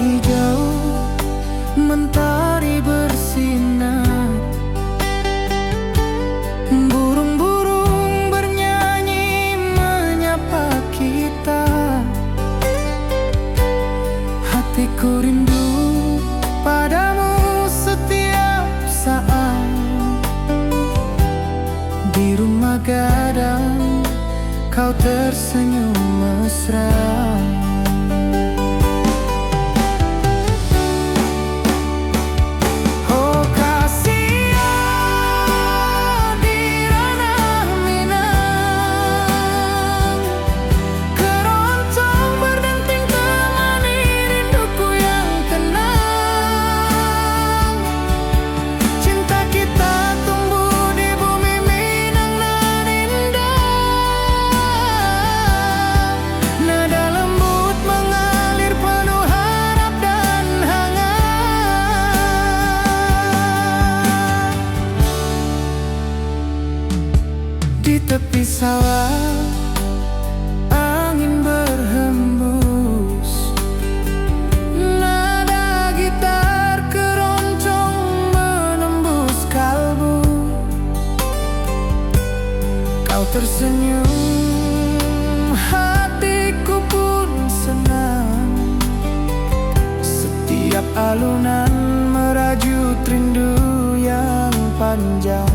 hijau mentari bersinar, burung-burung bernyanyi menyapa kita. Hatiku rindu padamu setiap saat. Di rumah gadang kau tersenyum mesra. Oh kasihan di ranah Minang, keroncong berdenting temani rinduku yang tenang. Cinta kita tumbuh di bumi Minang nan indah. Nada lembut mengalir penuh harap dan hangat. Di tepi sawah angin berhembus, nada gitar keroncong menembus kalbu. Kau tersenyum, hatiku pun senang. Setiap alunan merajut rindu yang panjang.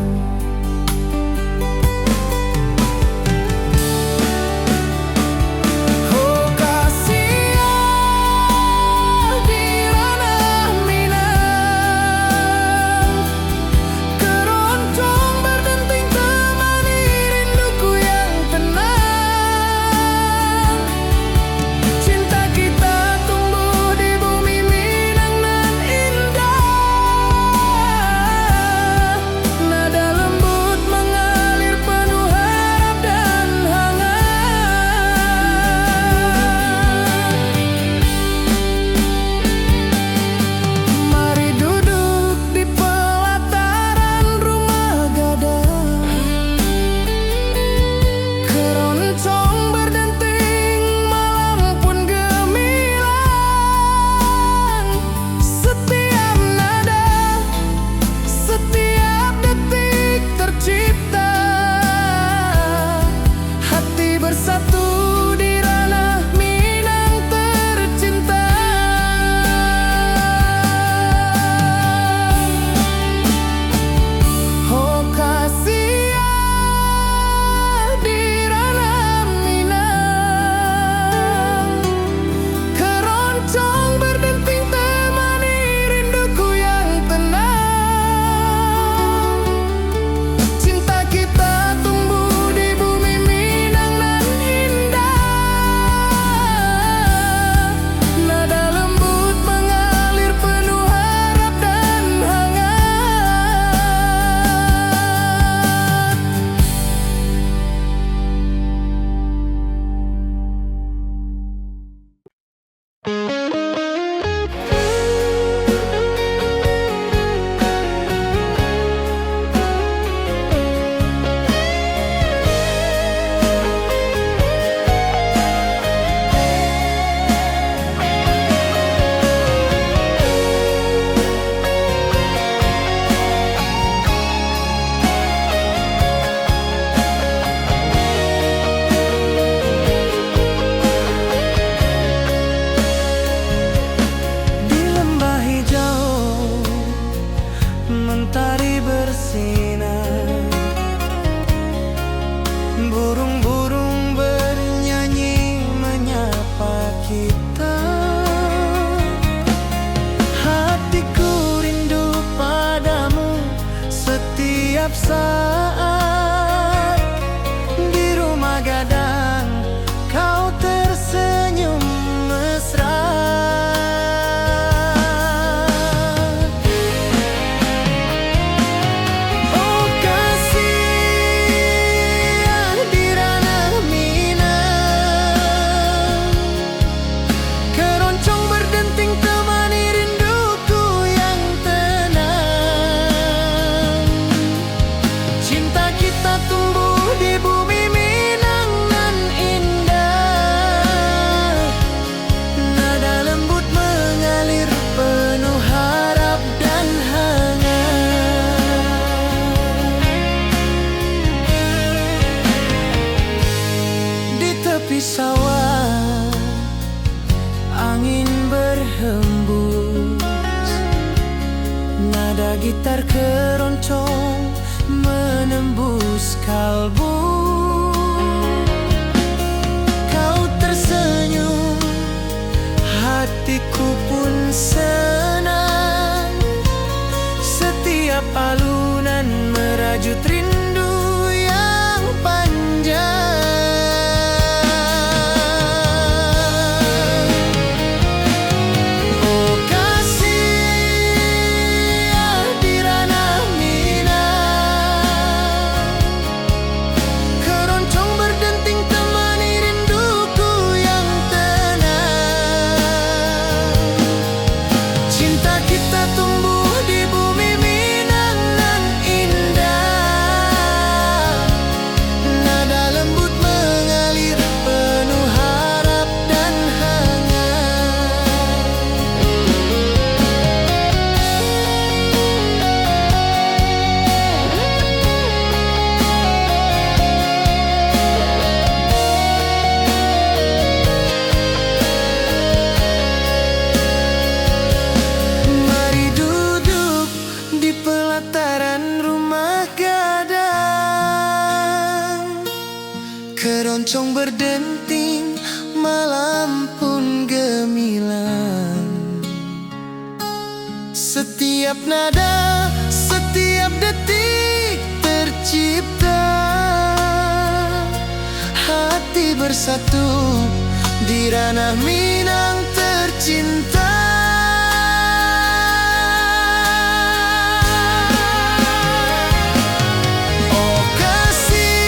Oh kasihan di ranah Minang, keroncong berdenting temani rinduku yang tenang. Cinta kita tumbuh di bumi Minang nan indah. Nada berhembus, nada gitar keroncong menembus kalbu. Kau tersenyum, hatiku pun senang. Setiap alunan merajut rindu yang panjang. Oh kasih di ranah Minang, keroncong berdenting temani rinduku yang tenang. Cinta kita tumbuh di bumi Minang nan indah, nada lembut mengalir penuh harap dan hangat. Mari duduk di pelataran rumah gadang, keroncong berdenting, malam pun gemilang. Setiap nada, setiap detik tercipta, hati bersatu di ranah Minang tercinta. Oh kasih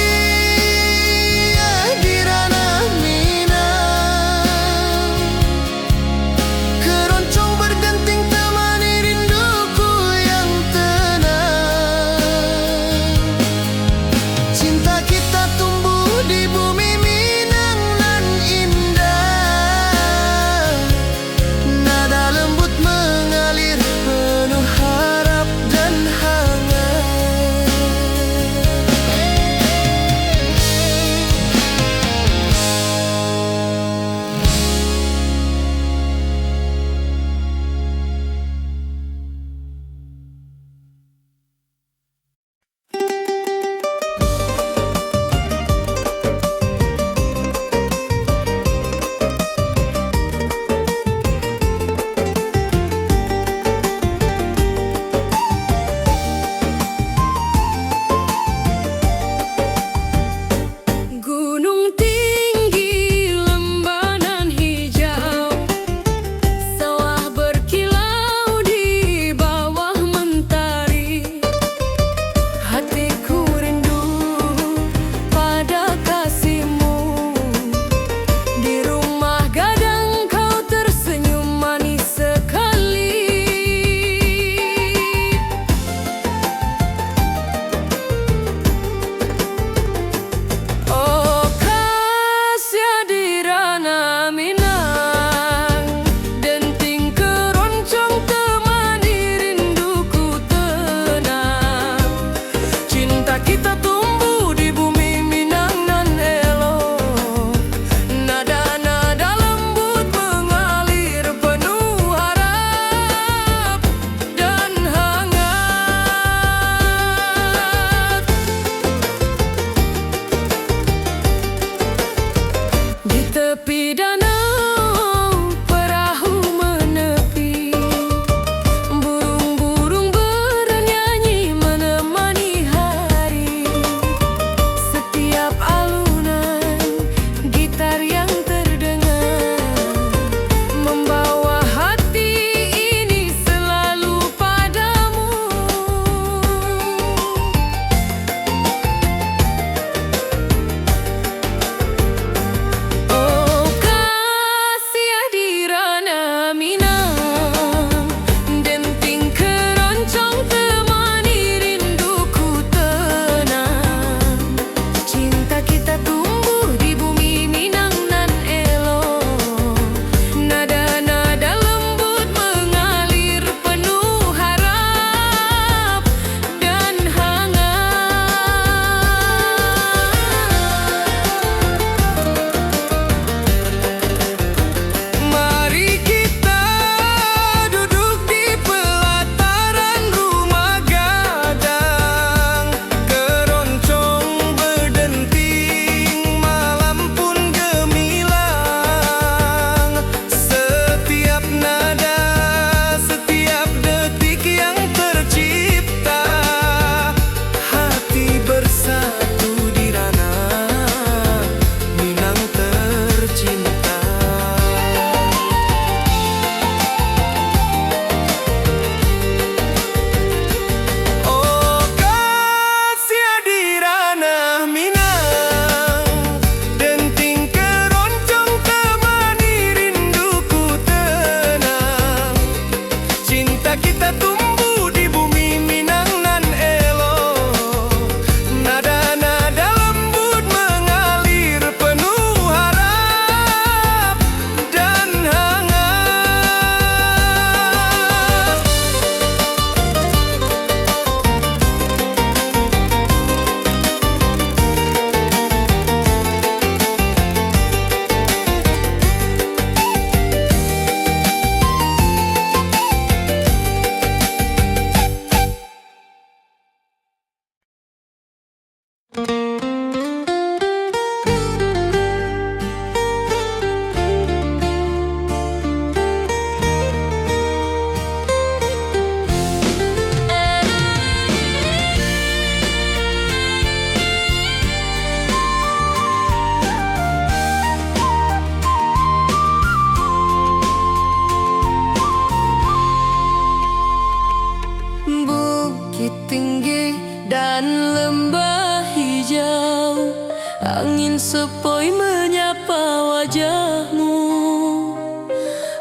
di ranah Minang, keroncong berdenting temani rinduku yang tenang. Cinta kita tumbuh di bumi Minang nan indah,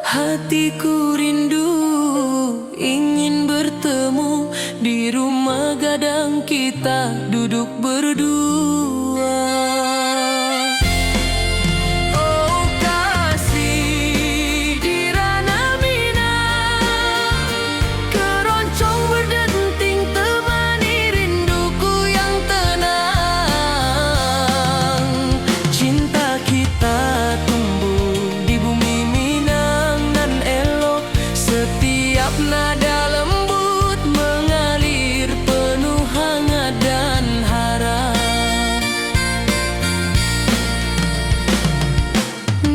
Hatiku rindu ingin bertemu di rumah gadang kita duduk berdua. Oh kasih di ranah Minang, keroncong berdenting temani rinduku yang tenang. Cinta kita tumbuh di bumi Minang nan elok, setiap nada lembut mengalir penuh hangat dan harap.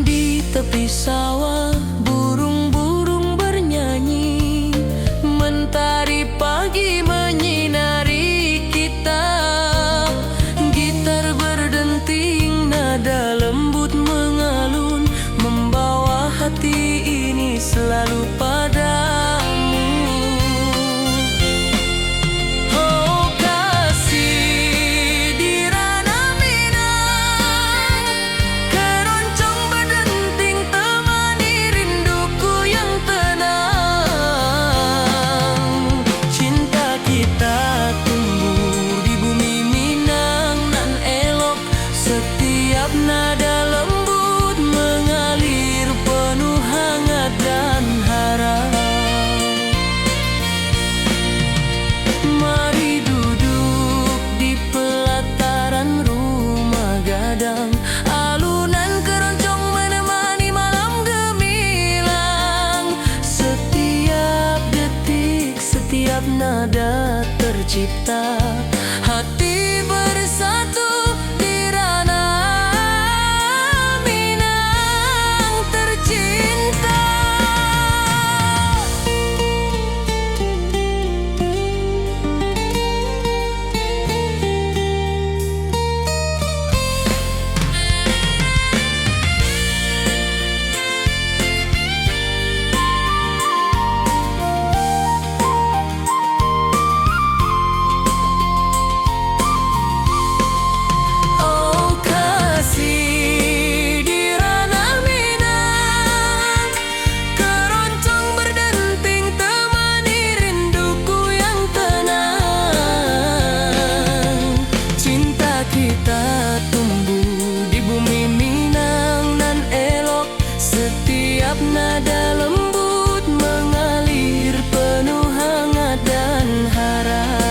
Di tepi sawah burung-burung bernyanyi, mentari pagi menyinari kita. Gitar berdenting, nada lembut mengalun, membawa hati ini selalu padamu. Oh kasih di ranah Minang, keroncong berdenting temani rinduku yang tenang. Cinta kita tumbuh di bumi Minang nan elok, setiap nada lembut mengalir penuh hangat dan harap. Mari duduk di pelataran rumah gadang, alunan keroncong menemani malam gemilang. Setiap detik, setiap nada tercipta, hati bersatu di ranah Minang tercinta. Oh kasih di ranah Minang, keroncong berdenting temani rinduku yang tenang. Cinta kita tumbuh di bumi Minang nan elok, setiap nada lembut mengalir penuh hangat dan harap.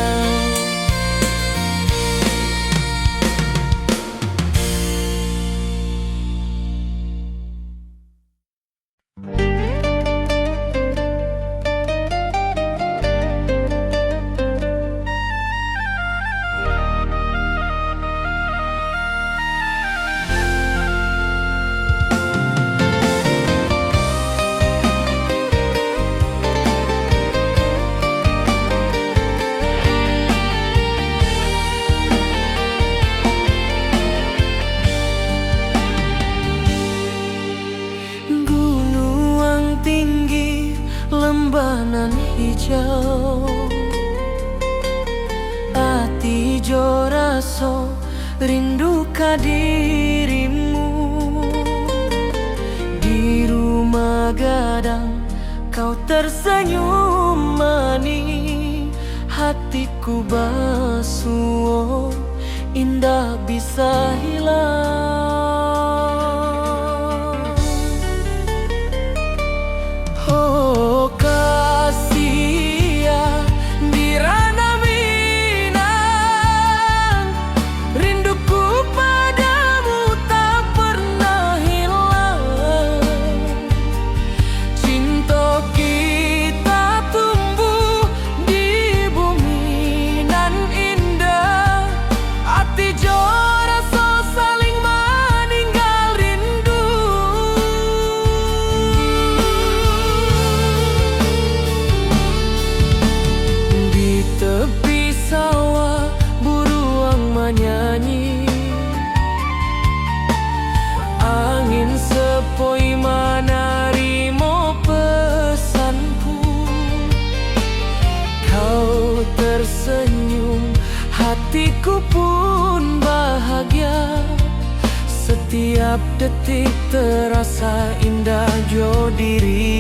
Gunung tinggi, lembah nan hijau, ati jo raso rindu ka dirimu. Di rumah gadang kau tersenyum manis, hatiku basuh indah bisa hilang. Oh kasih ya di ranah Minang, rinduku padamu tak pernah hilang. Cinta kita tumbuh di bumi nan indah, hati jo rasa saling meninggal rindu. Di tepi sawah burung menyanyi, angin sepoi menarimo pesanku. Kau tersenyum, hatiku pun bahagia. Setiap detik terasa indah jo diri.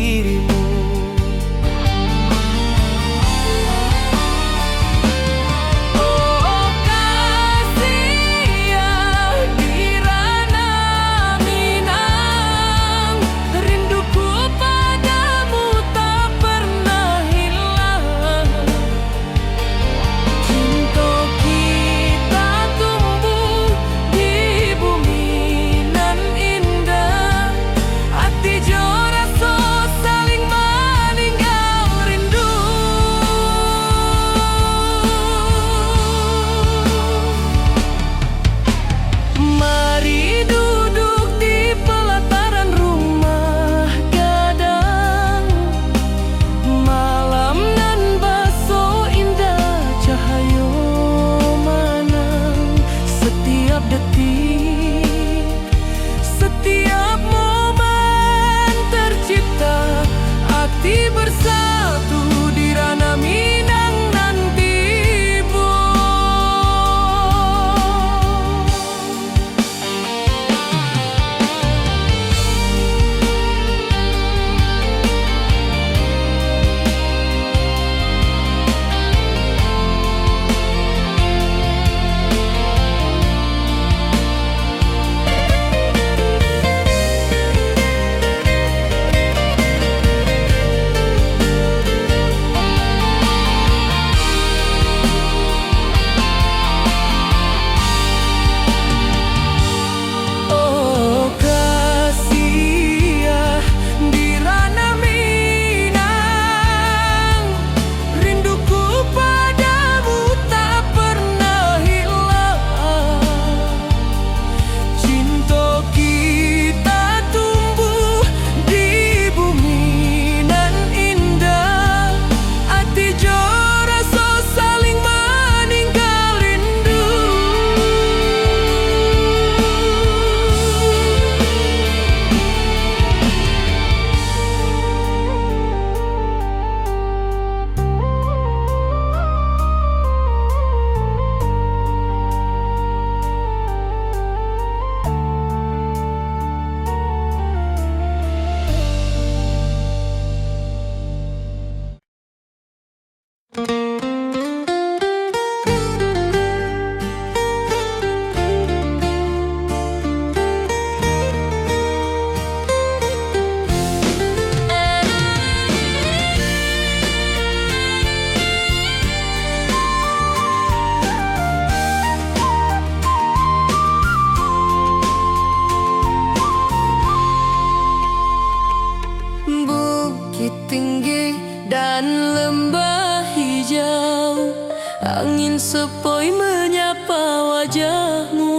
Bukit tinggi dan lembah hijau, angin sepoi menyapa wajahmu.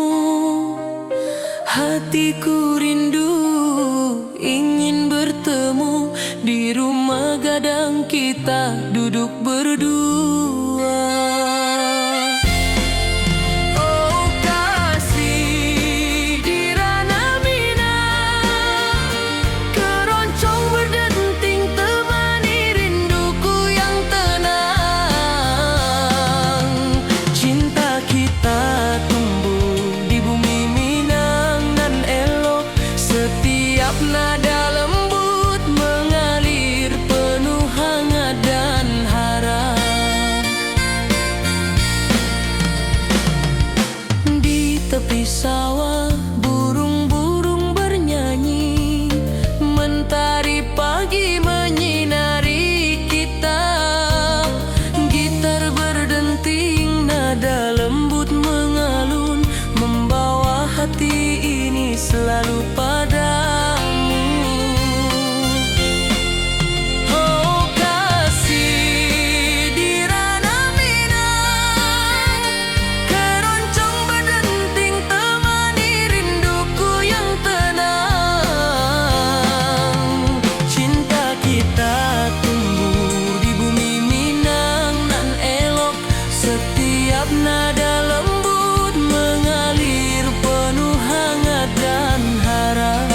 Hatiku rindu ingin bertemu di rumah gadang kita duduk berdua. Oh kasih di ranah Minang, keroncong berdenting temani rinduku yang tenang. Cinta kita tumbuh di bumi Minang nan elok, setiap nada lembut mengalir penuh hangat dan harap. Di tepi sawah burung-burung bernyanyi, mentari pagi menyinari kita. Gitar berdenting, nada lembut mengalun, membawa hati ini selalu padamu. Oh kasih di ranah Minang, keroncong berdenting temani rinduku yang tenang. Cinta kita tumbuh di bumi Minang nan elok, setiap nada lembut mengalir penuh hangat dan harap.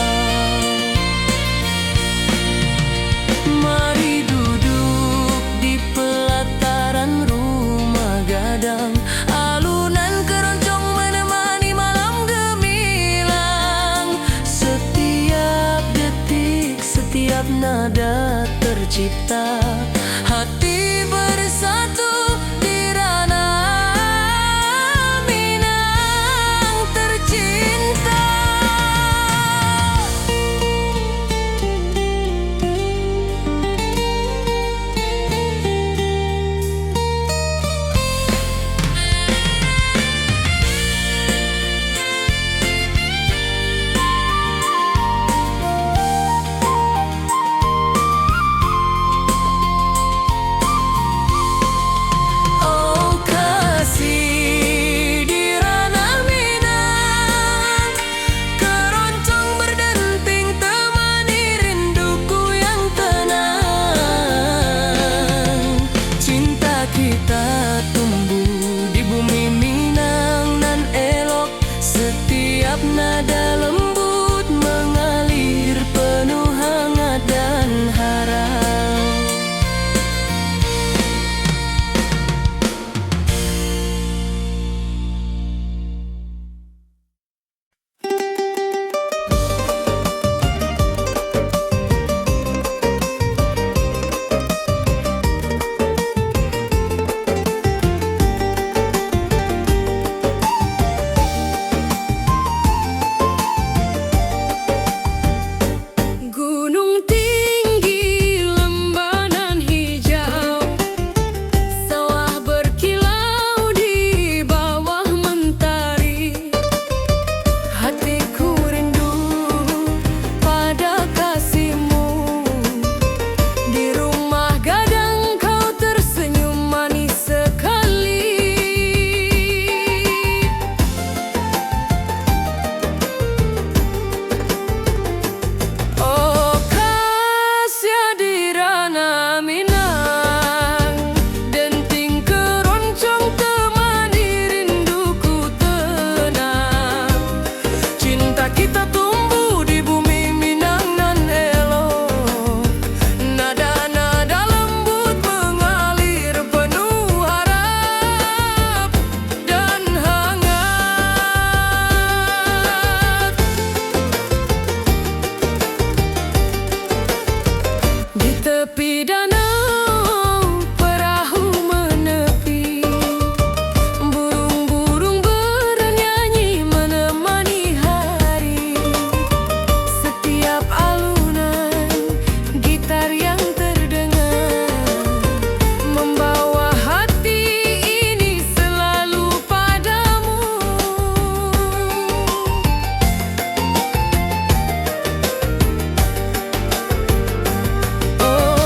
Mari duduk di pelataran rumah gadang, alunan keroncong menemani malam gemilang. Setiap detik, setiap nada tercipta, hati bersatu di ranah Minang tercinta. Oh kasih di ranah Minang, keroncong berdenting temani rinduku yang tenang. Cinta kita tumbuh di bumi Minang nan elok, setiap nada lembut mengalir penuh hangat dan harap. Gunung tinggi, lembah nan hijau, sawah berkilau di bawah mentari. Hatiku rindu pada kasihmu, di rumah gadang kau tersenyum manis sekali. Oh kasih di ranah Minang, denting keroncong temani rinduku tenang. Cinta kita tumbuh di bumi Minang nan elok, nada-nada lembut mengalir penuh harap dan hangat. Di tepi danau perahu menepi, burung-burung bernyanyi menemani hari. Setiap alunan gitar yang terdengar membawa hati ini selalu padamu. Oh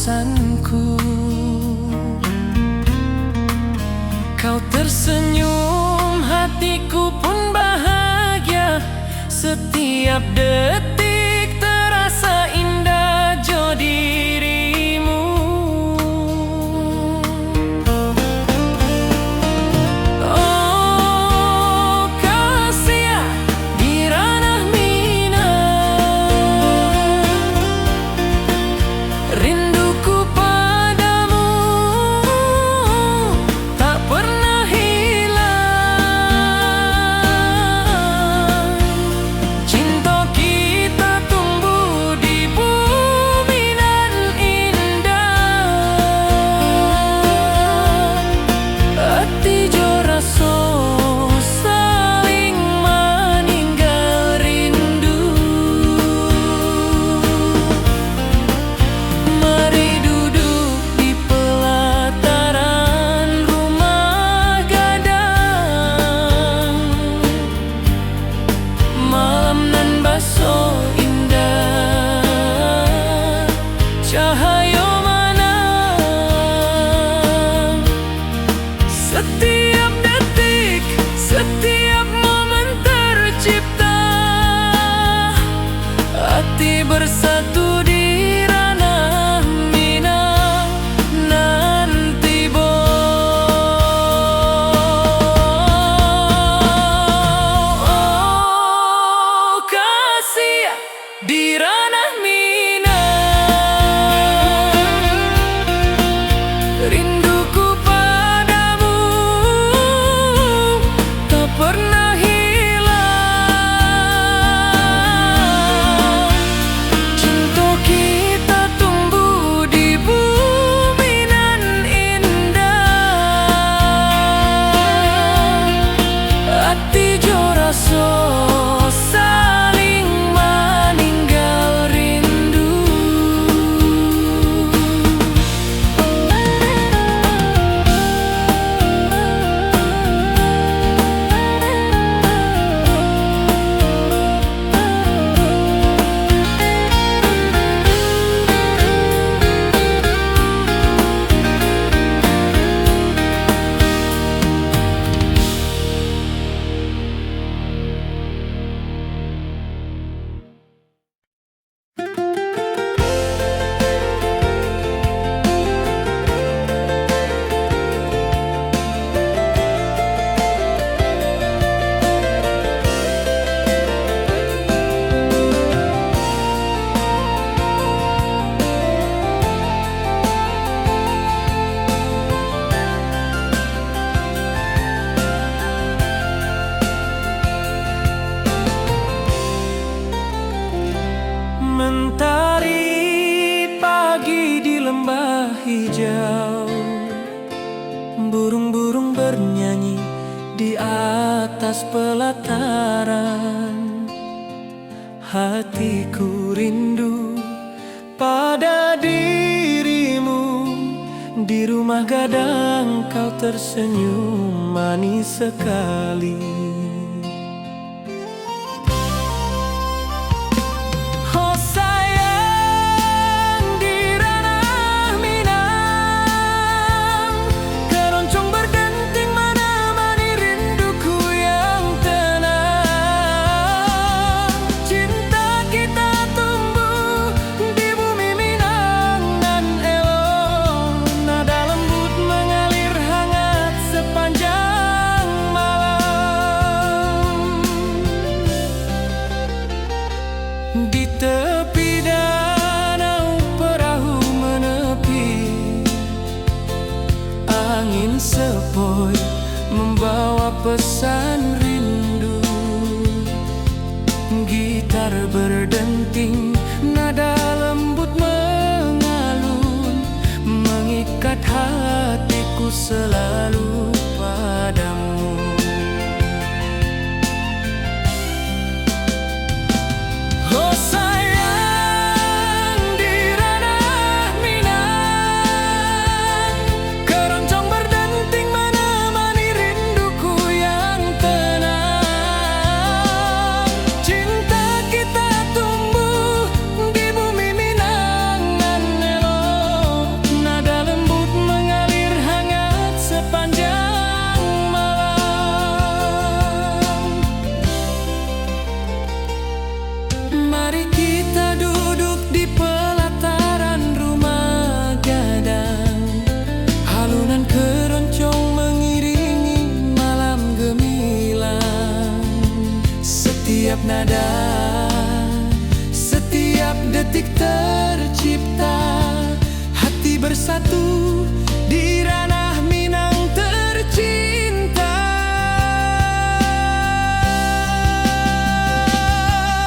pesanku. Kau tersenyum, hatiku pun bahagia. Setiap detik terasa indah jo dirimu. Oh kasih di ranah minang, rinduku padamu tak pernah hilang. Cinta kita tumbuh di bumi nan indah. Hati jo rasa saling meninggal rindu. Mari duduk di pelataran rumah gadang. Malam nan baso indah, cahaya mana. Setiap detik, setiap momen tercipta. Hati bersatu di ranah minang nanti bo. Oh kasih di ranah minang, rinduku padamu tak pernah hilang. Cinta kita tumbuh di bumi nan indah. Hati jo rasa saling meninggal rindu. Mentari pagi di lembah hijau, burung-burung bernyanyi di atas pelataran. Hatiku rindu pada dirimu. Di rumah gadang kau tersenyum manis sekali. Oh sayang di ranah minang, keroncong berdenting menemani rinduku yang tenang. Cinta kita tumbuh di bumi minang nan elok. Nada lembut mengalir hangat sepanjang malam. Di tepi danau perahu menepi, angin sepoi membawa pesan rindu. Gitar berdenting, nada lembut mengalun, mengikat hatiku selalu padamu. Oh sayang di ranah minang, keroncong berdenting menemani rinduku yang tenang. Cinta kita tumbuh di bumi minang nan elok. setiap nada, setiap detik tercipta. Hati bersatu di ranah Minang tercinta.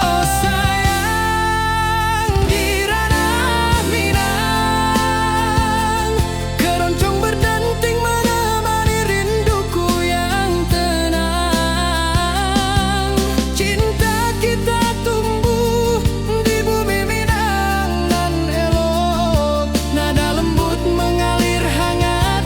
Oh sayang, di ranah Minang, keroncong berdenting menemani rinduku yang tenang. Cinta kita tumbuh di bumi Minang nan elok, nada lembut mengalir hangat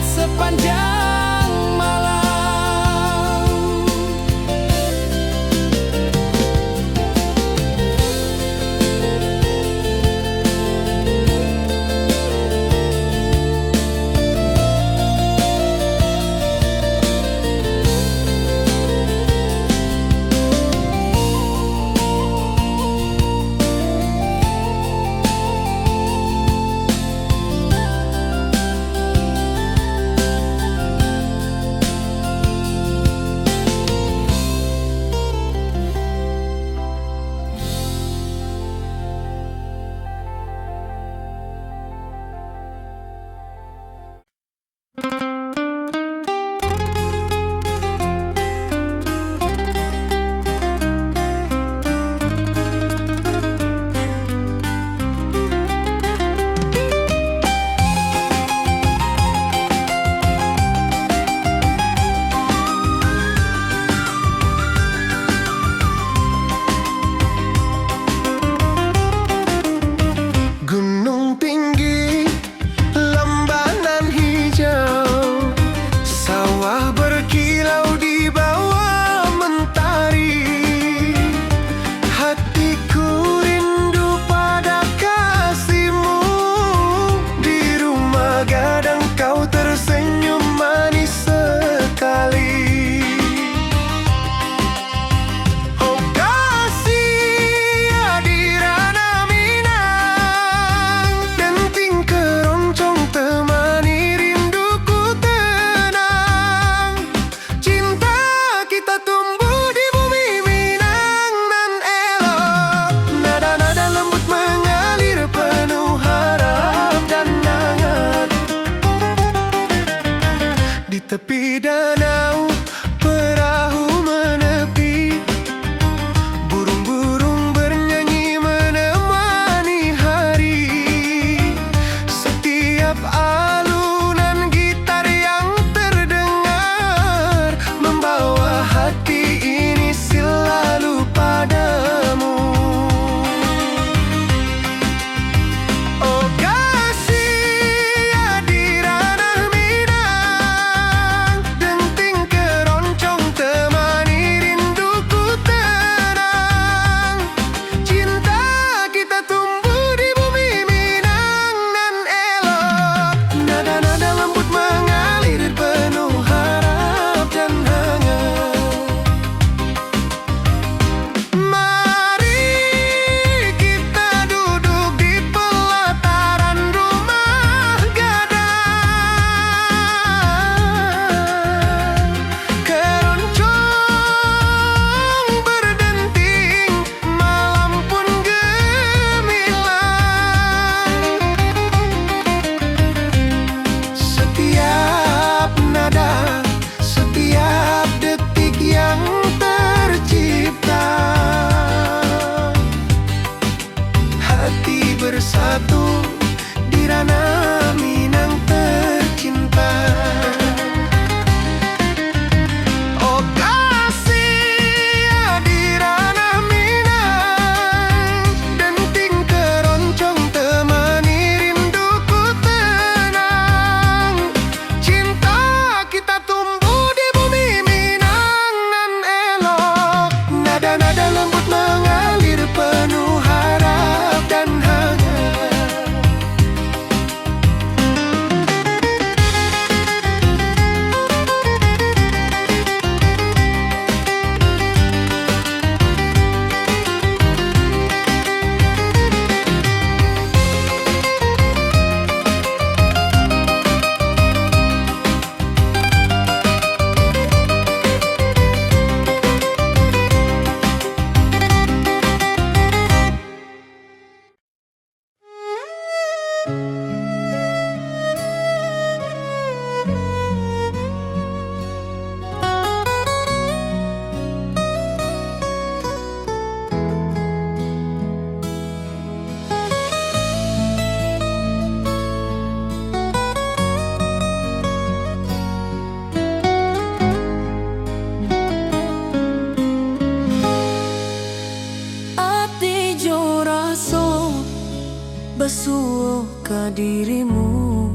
basuh ke dirimu.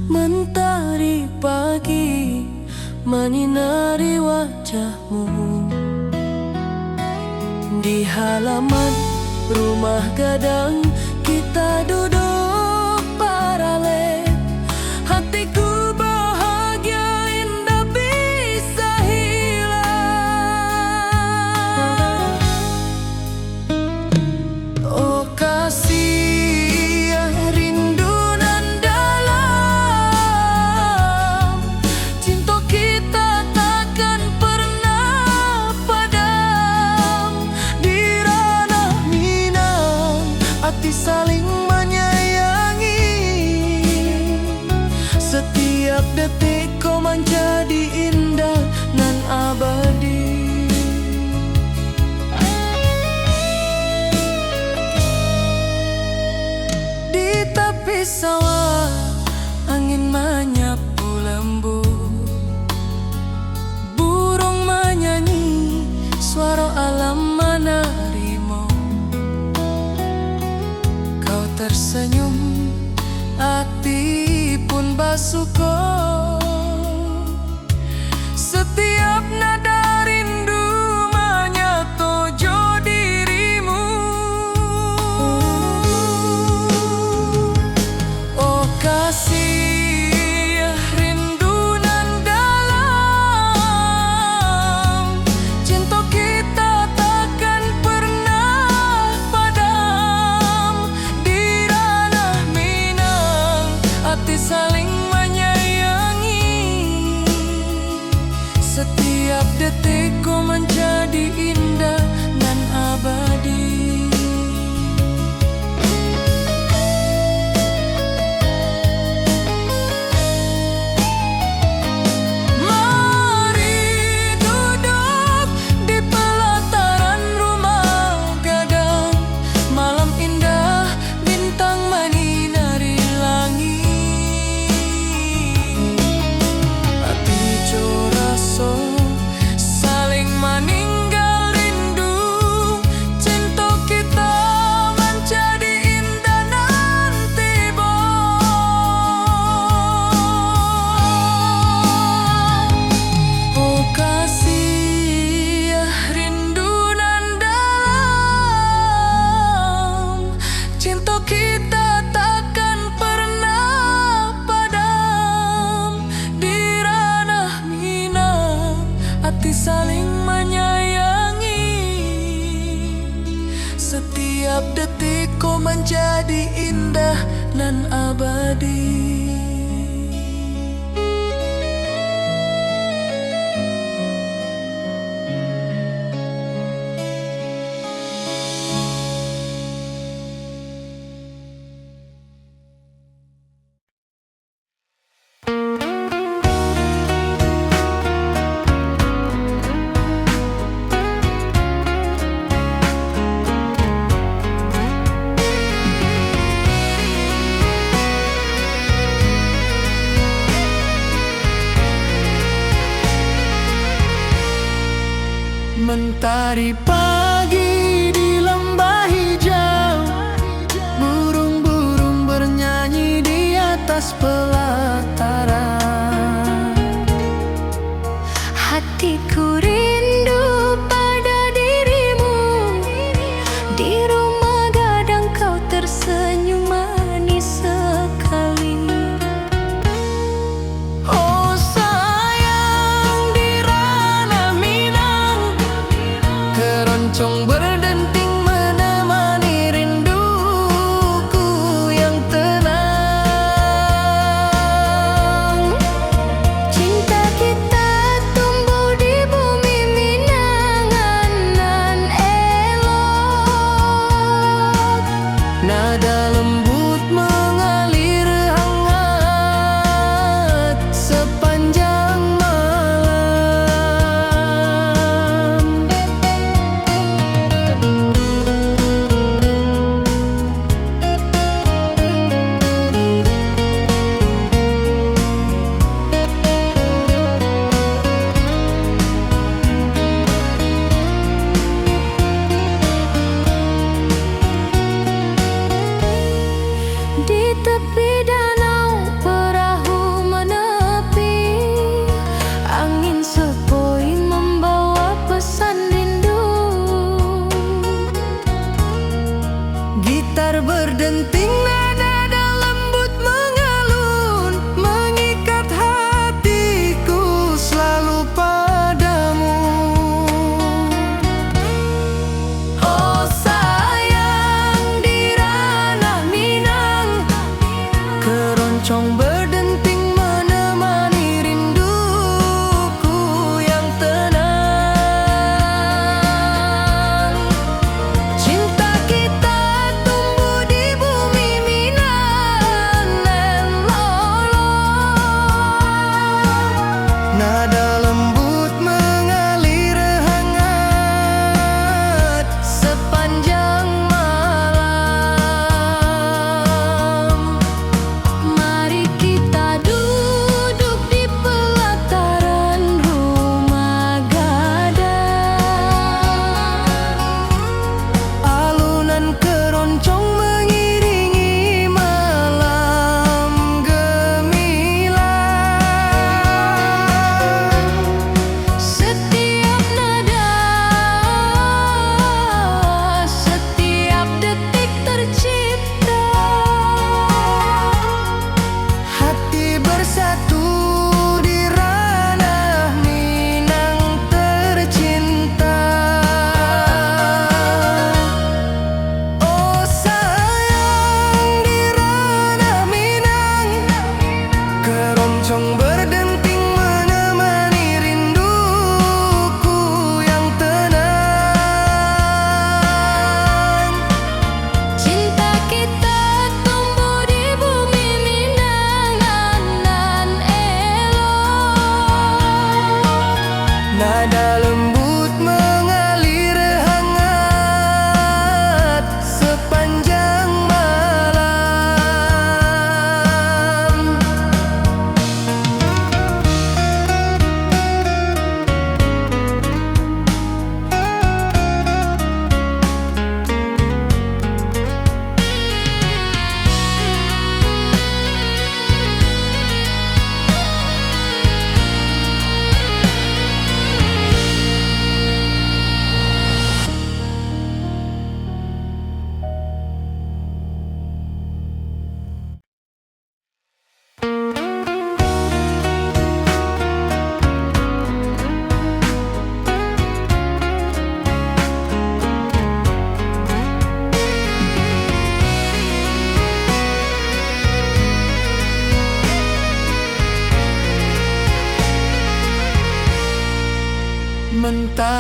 Mentari pagi menyinari wajahmu. Di halaman rumah gadang kita duduk paralel. Hatiku bahagia indah bisa hilang. Oh kasih rindu nan dalam, cinta kita takkan pernah padam. Di ranah Minang hati saling menyayangi. Setiap detik kau menjadi indah nan abadi. Di tepi sawah angin menyapu lembut, burung menyanyi, suara alam menerimu. Kau tersenyum, hati pun basuh. Setiap nada rindu menyatu dirimu. Oh kasih rindu nan dalam, cinta kita takkan pernah padam. Di ranah Minang hati saling menyayangi. Setiap detik ku menjadi indah dan abadi. Mari duduk di pelataran rumah gadang. Malam indah, bintang menyinari langit. Hati coraso saling meninggal rindu. Cinta kita menjadi indah nanti oh kasih rindu nan dalam, cinta kita takkan pernah padam. Di ranah Minang hati saling menyayangi. Setiap detik kau menjadi indah dan abadi. Mentari pagi di lembah hijau, burung-burung bernyanyi di atas pelataran. Hatiku rindu pada dirimu. Di rumah gadang kau tersenyum manis sekali. Oh sayang, di ranah Minang keroncong berdenting menemani rinduku yang tenang. Cinta kita tumbuh di bumi Minangan nan elok. Nada lembut mengalir hangat sepanjang malam.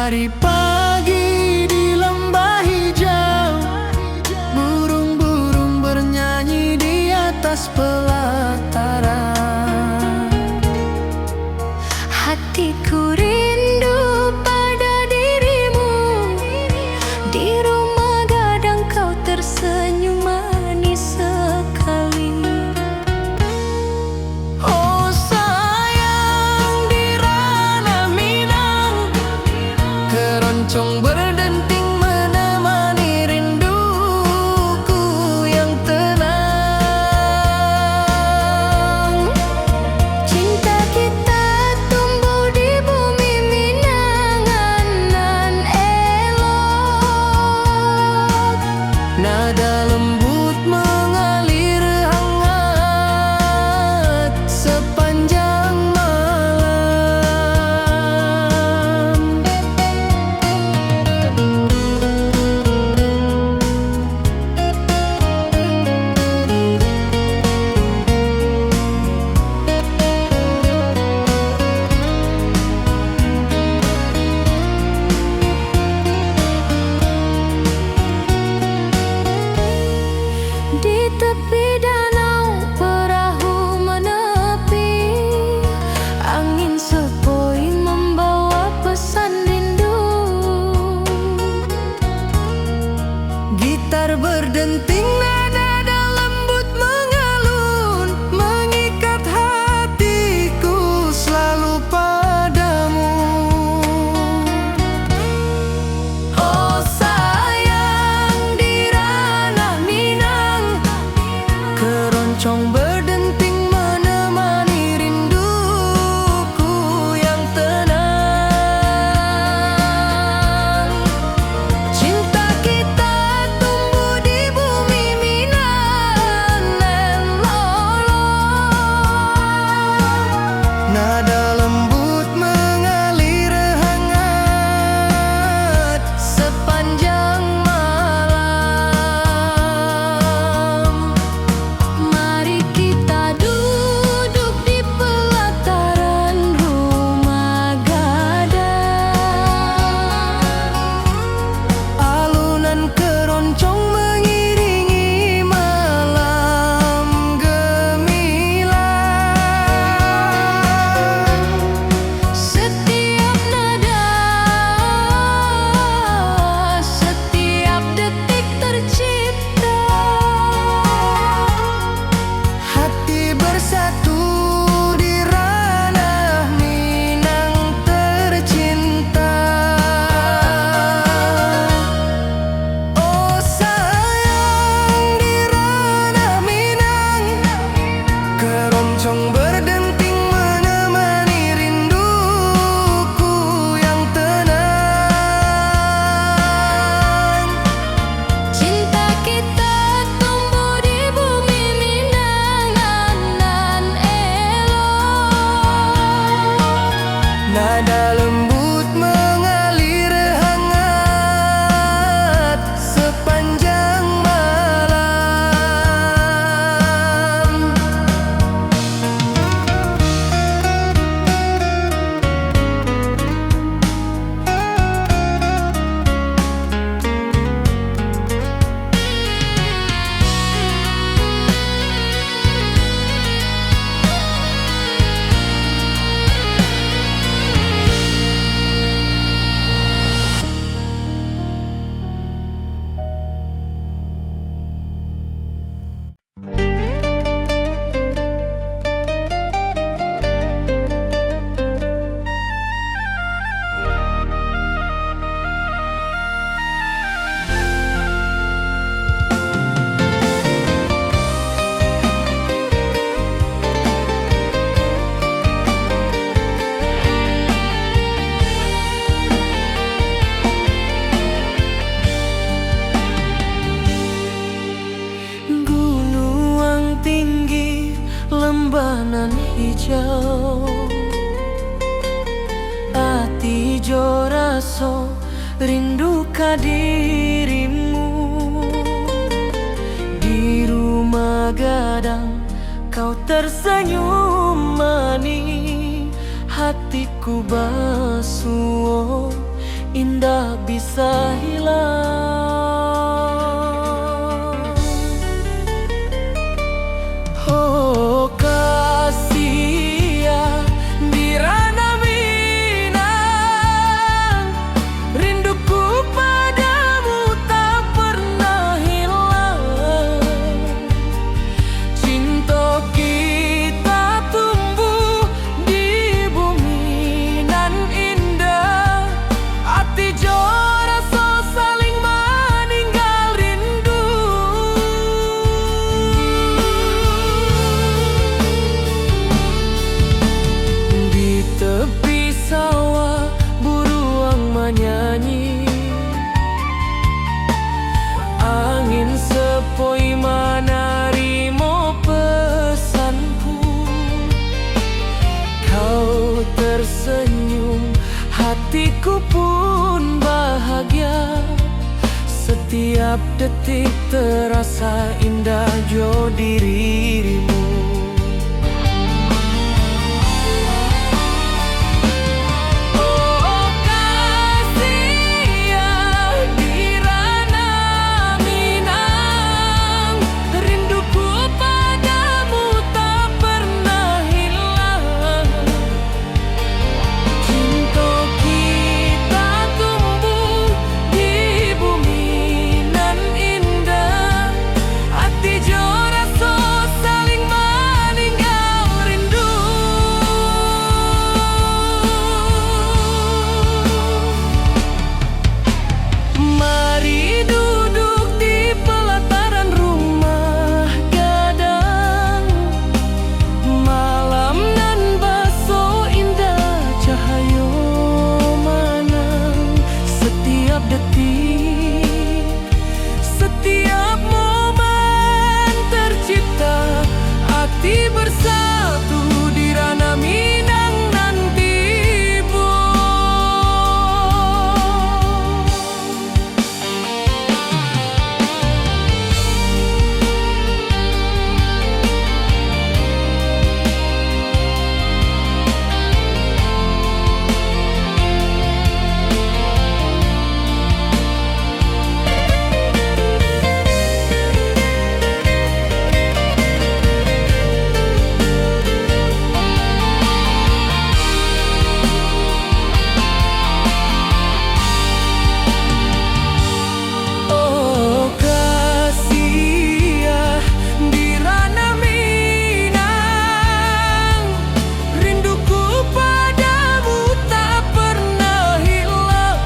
Hari pagi di lembah hijau, burung-burung bernyanyi di atas pelataran. Hatiku rindu pada dirimu, di rumah gadang kau tersenyum manis sekali. Oh sayang, di ranah Minang, keroncong berdenting menemani rinduku yang tenang. Cinta kita tumbuh di bumi Minang nan elok. Nada lembut mengalir hangat sepanjang malam. Di tepi danau perahu menepi, angin sepoi membawa pesan rindu. Gitar berdenting, nada lembut mengalun, mengikat hatiku selalu padamu. Oh sayang, di ranah Minang, keroncong berdenting menemani rinduku yang tenang. Cinta kita tumbuh di bumi Minang nan lolong. Nada lembut mengalir hangat sepanjang malam. Mari kita duduk di pelataran rumah gadang. Alunan keroncong mengiringi malam gemilang. Setiap nada, setiap detik tercipta. Hati bersatu di ranah Minang tercinta. Oh sayang, di ranah Minang, keroncong berdenting menemani rinduku yang tenang. Cinta kita tumbuh di bumi Minang nan elok. Nada lembut mengalir hangat sepanjang malam. Gunung tinggi, lembanan hijau, ati jo raso rindu ka dirimu. Di rumah gadang kau tersenyum manis, hatiku basuh indah bisa hilang. Oh kasih ya di ranah Minang, rinduku padamu tak pernah hilang. Cinta kita tumbuh di bumi nan indah, hati jo rasa saling meninggal rindu. Di tepi sawah buruang menyanyi, angin sepoi menarimo pesanku. Kau tersenyum, hatiku pun bahagia. Setiap detik terasa indah jo dirimu. Oh kasih ya di ranah Minang, rinduku padamu tak pernah hilang. Cinta kita tumbuh di bumi nan indah, hati jo rasa saling meninggal rindu. Mari duduk di pelataran rumah gadang, malam nan baso indah cahayo manang. Setiap detik, setiap momen tercipta, hati bersatu di ranah Minang nan tibo. Oh kasih ya di ranah Minang, rinduku padamu tak pernah hilang.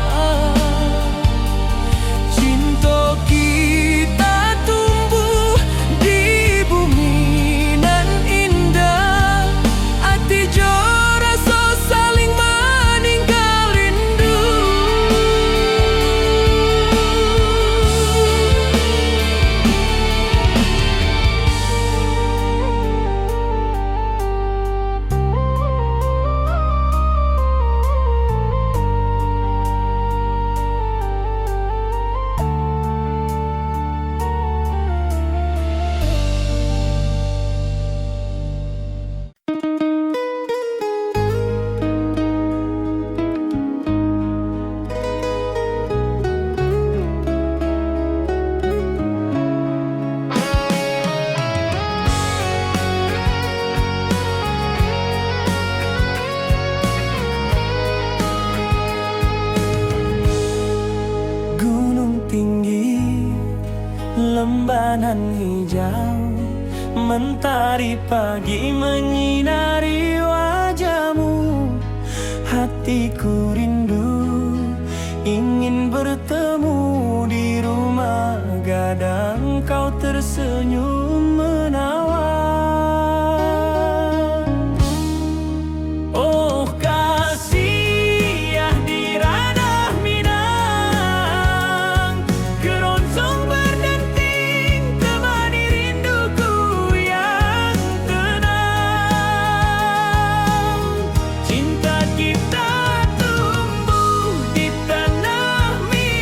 Cinta kita tumbuh di bumi nan indah, hati jo rasa saling meninggal rindu. Gunung tinggi, lembanan hijau, mentari pagi menyinari wajahmu. Hatiku rindu, ingin bertemu di rumah gadang. Kau tersenyum menawan. Oh kasih ya di ranah Minang, keroncong berdenting temani rinduku yang tenang. Cinta kita tumbuh di tanah Minang.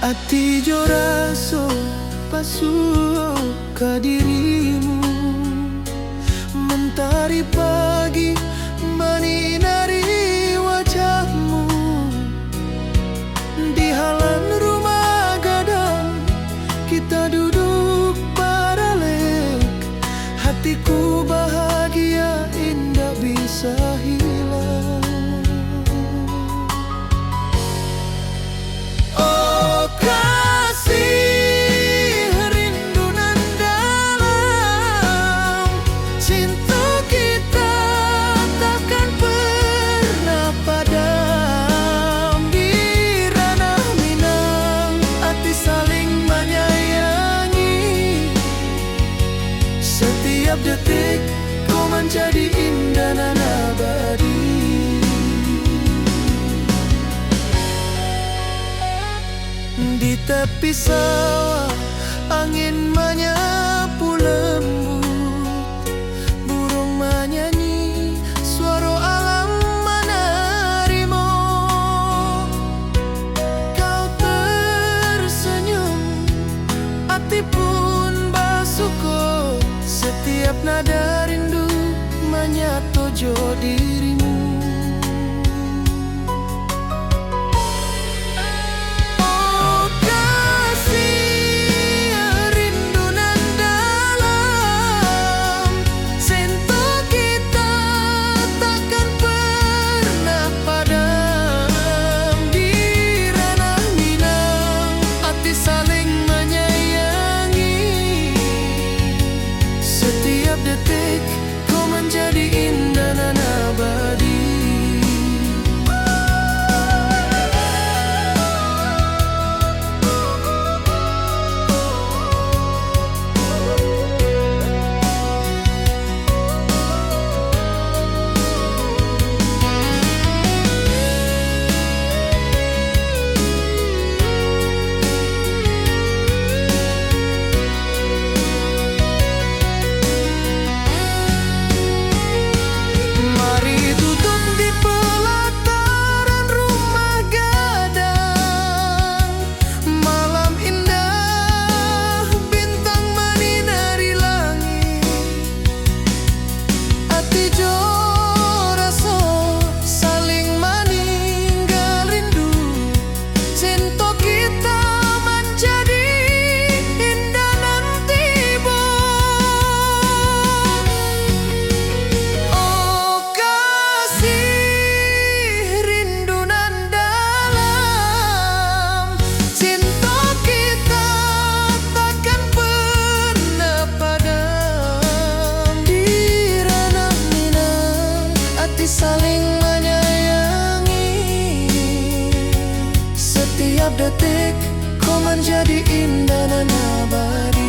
Ati jo raso pasuh ka dirimu, mentari pagi menyinari wajahmu. Di halaman rumah gadang kita duduk baralek, hatiku bahagia indah bisa hilang. Oh kasih rindu nan dalam, cinta kita takkan pernah padam. Di ranah Minang hati saling menyayangi, setiap detik kau menjadi indah dan abadi. Di tepi sawah angin menyapu lembut, burung menyanyi, suara alam menerima. Kau tersenyum, hati pun bersyukur, setiap nada rindu menyatu jo dirimu. Oh kasih rindu nan dalam, cinta kita takkan pernah padam. Di ranah Minang hati saling menyayangi, setiap detik kau menjadi indah dan abadi. Mari duduk di pelataran rumah gadang, malam indah bintang menyinari langit. Hati jo rasa saling meninggal rindu, cinta kita menjadi indah nan tiba. Oh kasih rindu nan dalam, cinta kita takkan pernah padam. Di ranah Minang hati saling menyayangi, setiap detik kau menjadi indah dan abadi.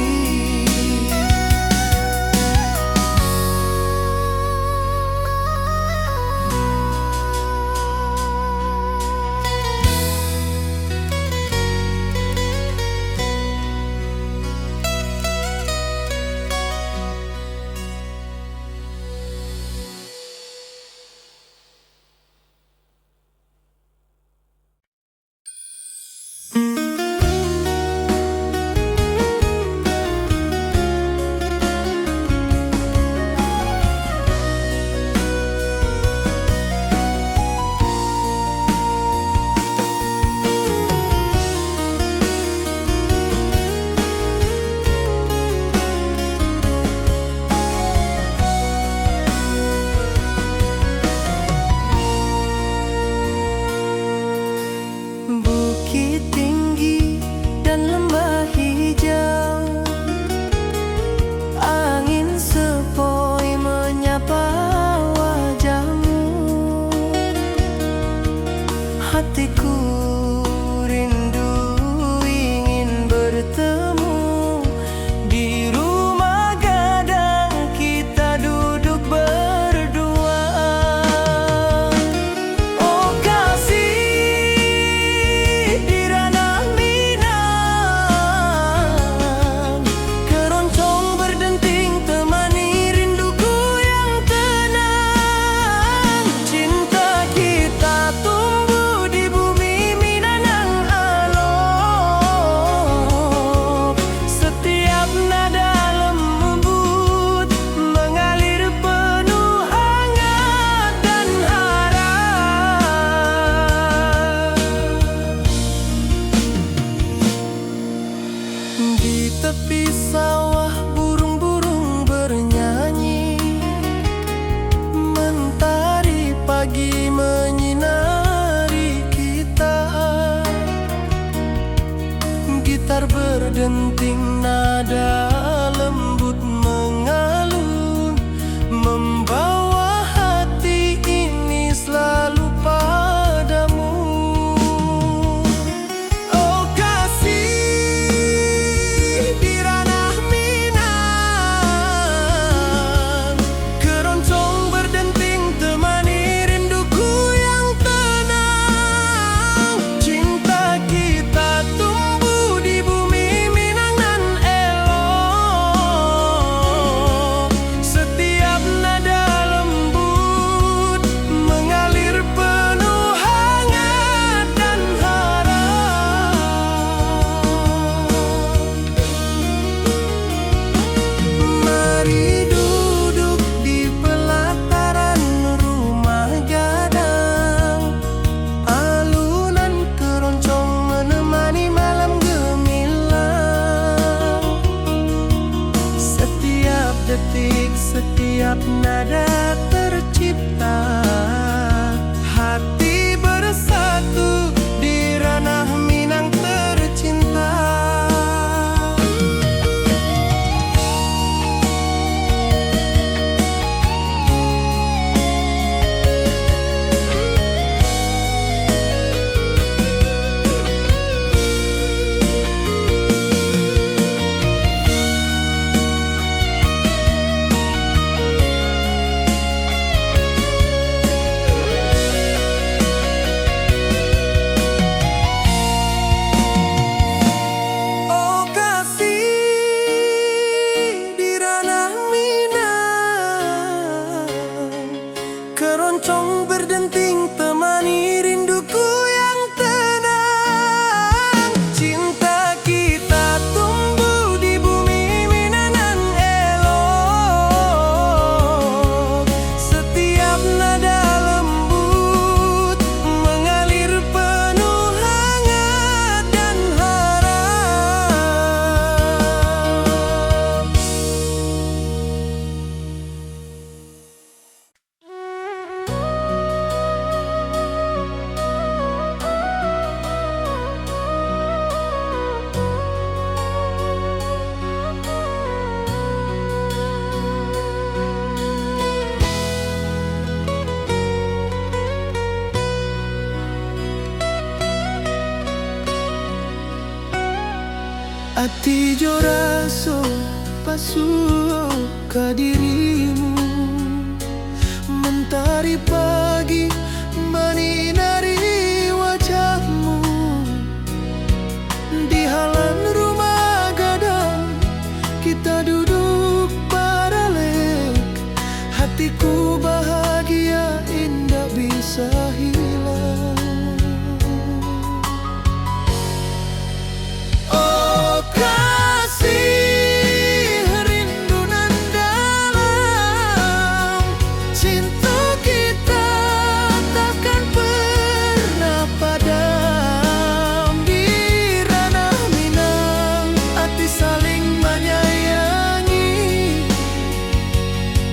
Bukit tinggi dan lembah hijau, angin sepoi menyapa wajahmu. Hatiku rindu ingin bertemu, di rumah gadang kita duduk berdua. Oh kasih di ranah Minang, keroncong berdenting temani rinduku yang tenang. Cinta kita tumbuh di bumi Minang berdenting nada lembut mengalun, membawa hati ini selalu padamu. Oh kasih di ranah Minang, keroncong berdenting temani rinduku yang tenang. Cinta kita tumbuh di bumi Minang nan elok. Setiap nada lembut mengalir penuh hangat dan harap. Mari duduk di pelataran rumah gadang, alunan keroncong menemani malam gemilang. Setiap detik, setiap nada tercipta, hati bersatu di ranah Minang tercinta. Oh kasih di ranah Minang, keroncong berdenting temani rinduku yang tenang. Cinta kita tumbuh di bumi Minang nan elok. Setiap nada lembut mengalir penuh hangat dan harap. Ati jo raso pasuo ka dirimu, mentari pagi menyinari wajahmu. Di halan rumah gadang kita duduk paralek, hatiku bahagia indah bisa hilang. Oh kasih rindu nan dalam, cinta kita takkan pernah padam. Di ranah Minang hati saling menyayangi,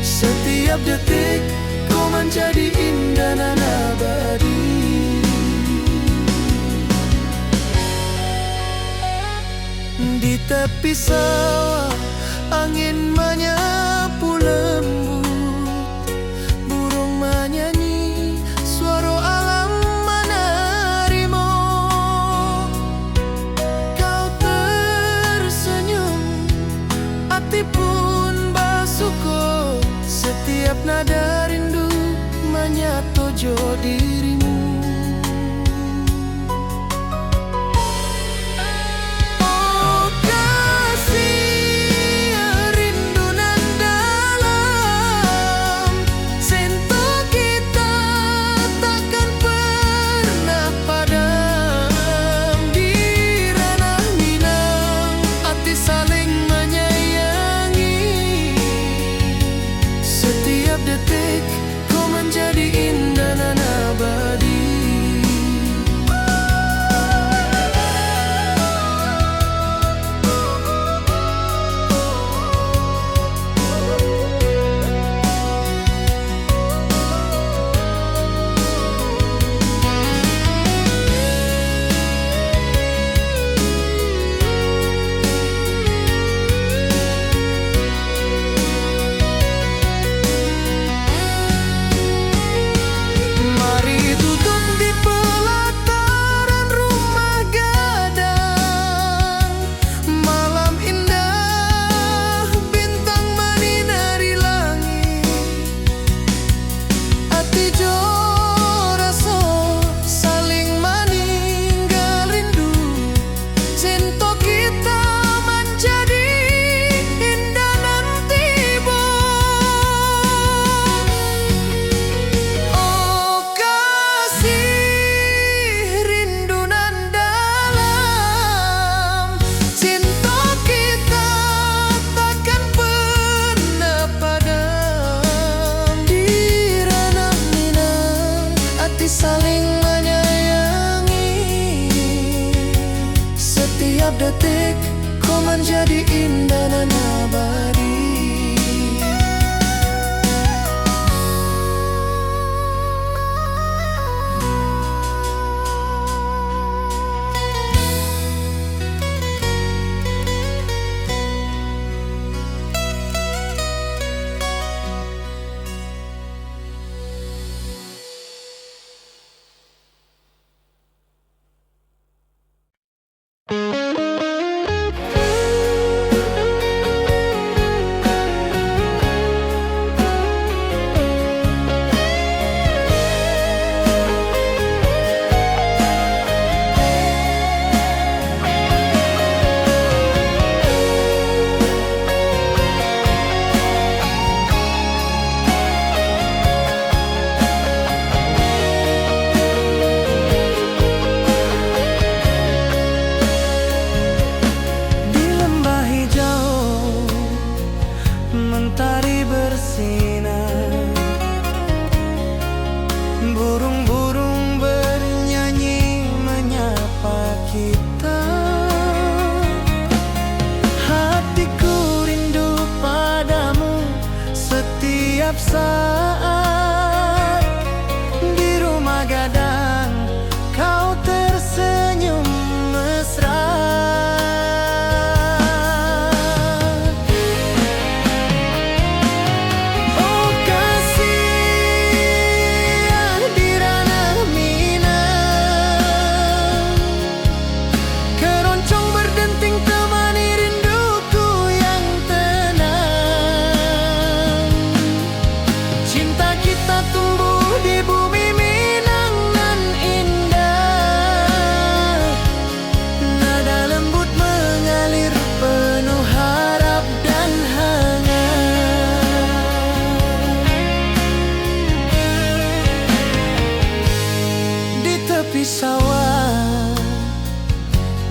setiap detik kau menjadi indah nan abadi. Di tepi sawah angin menyapu lembut, burung menyanyi, suara alam menerima. Kau tersenyum, hati pun bersyukur. Setiap nada rindu menyatu jo dirimu. Oh kasih Setiap detik kau menjadi indah dan abadi. Mentari bersinar, burung-burung bernyanyi menyapa kita. Hatiku rindu padamu setiap saat. Di rumah gadang kau tersenyum mesra. Sawah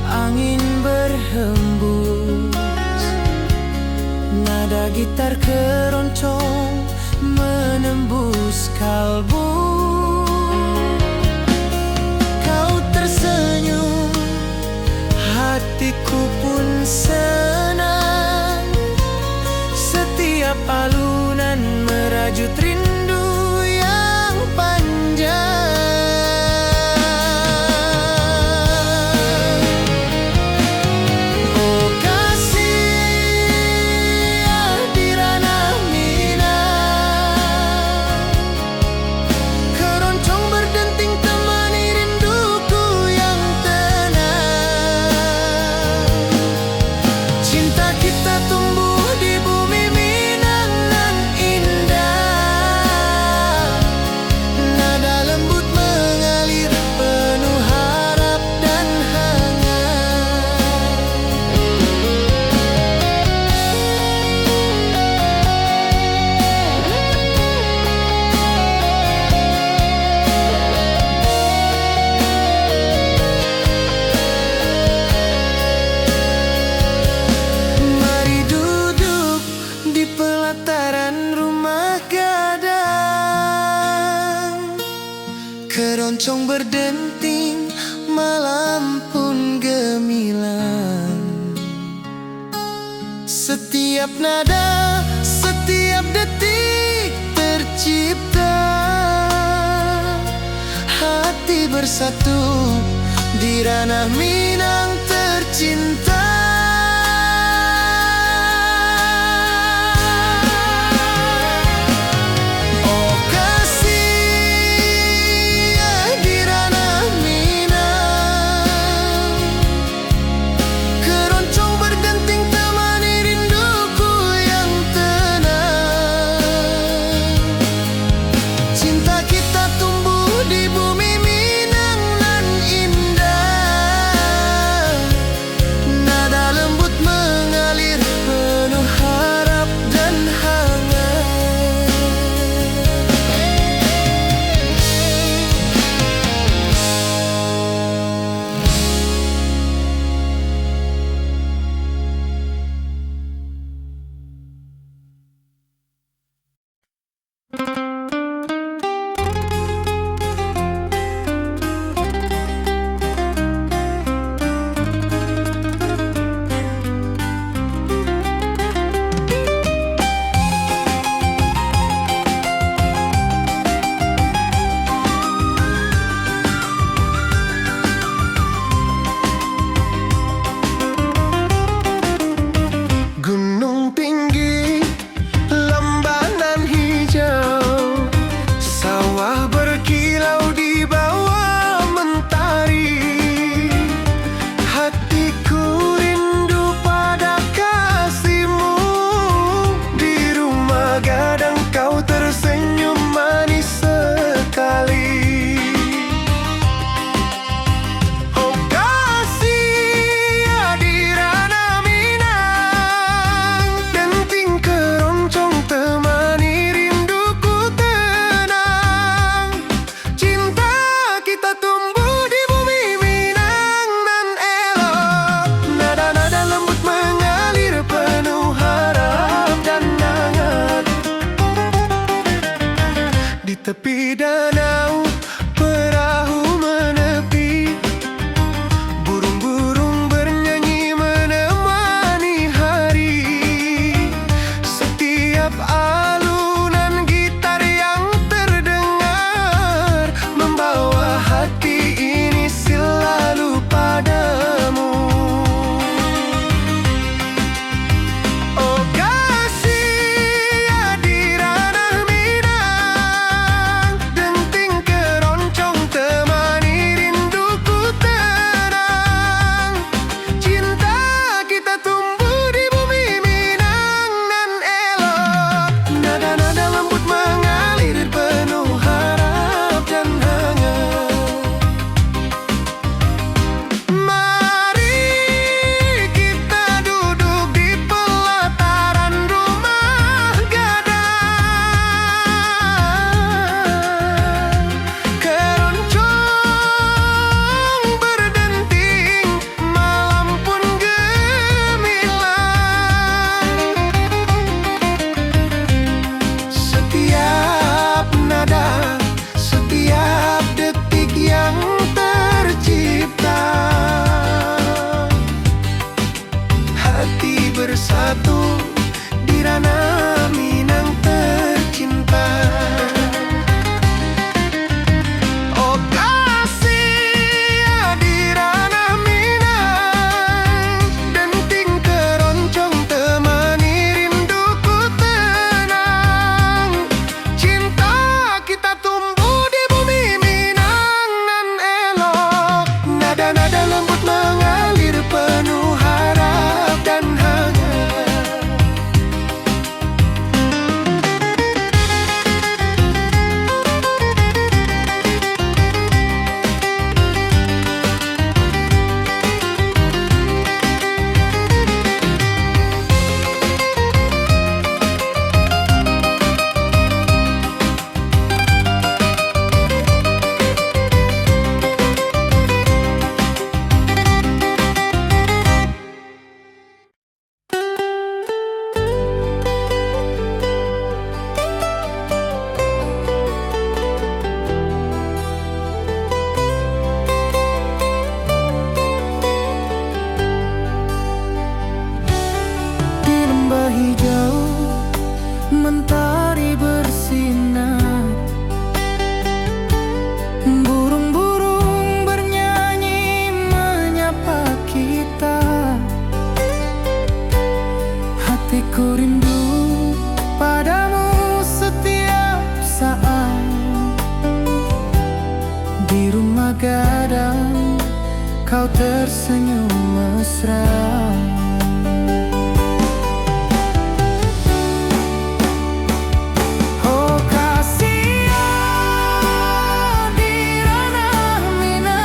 angin berhembus, nada gitar keroncong menembus kalbu. Kau tersenyum, hatiku pun senang. Setiap alunan merajut rindu yang panjang. Keroncong berdenting, malam pun gemilang. Setiap nada, setiap detik tercipta. Hati bersatu di ranah Minang tercinta. kadang kau tersenyum mesra. Oh kasihan di ranah Minang,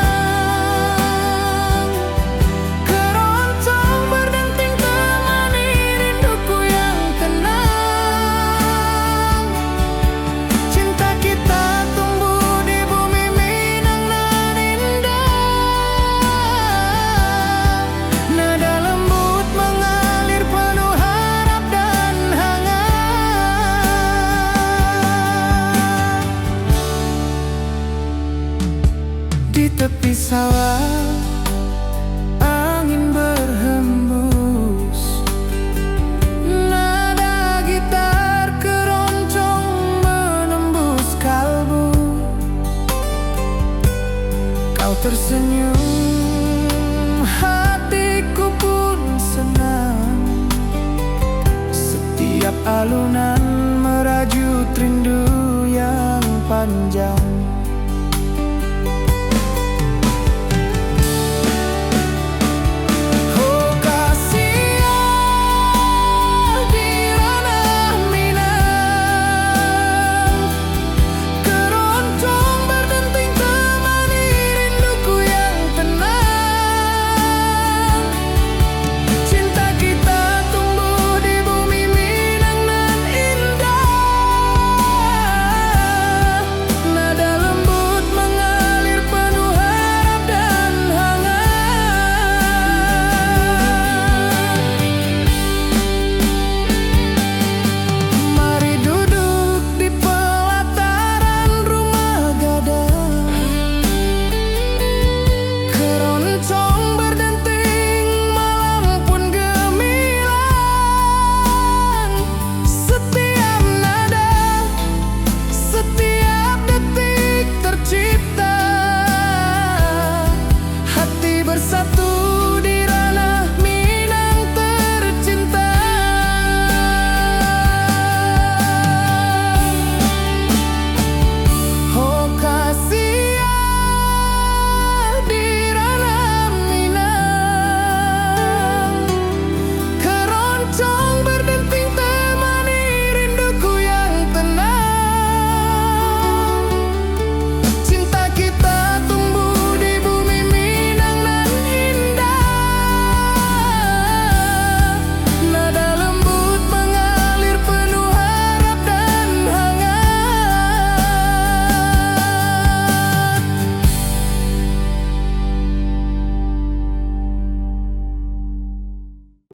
keroncong berdenting temani rinduku yang tenang. Cinta kita tumbuh di bumi Minang nan indah. Nada lembut mengalir penuh harap dan hangat. Di tepi sawah angin berhembus, nada gitar keroncong menembus kalbu. Kau tersenyum, hatiku pun senang. Setiap alunan merajut rindu yang panjang.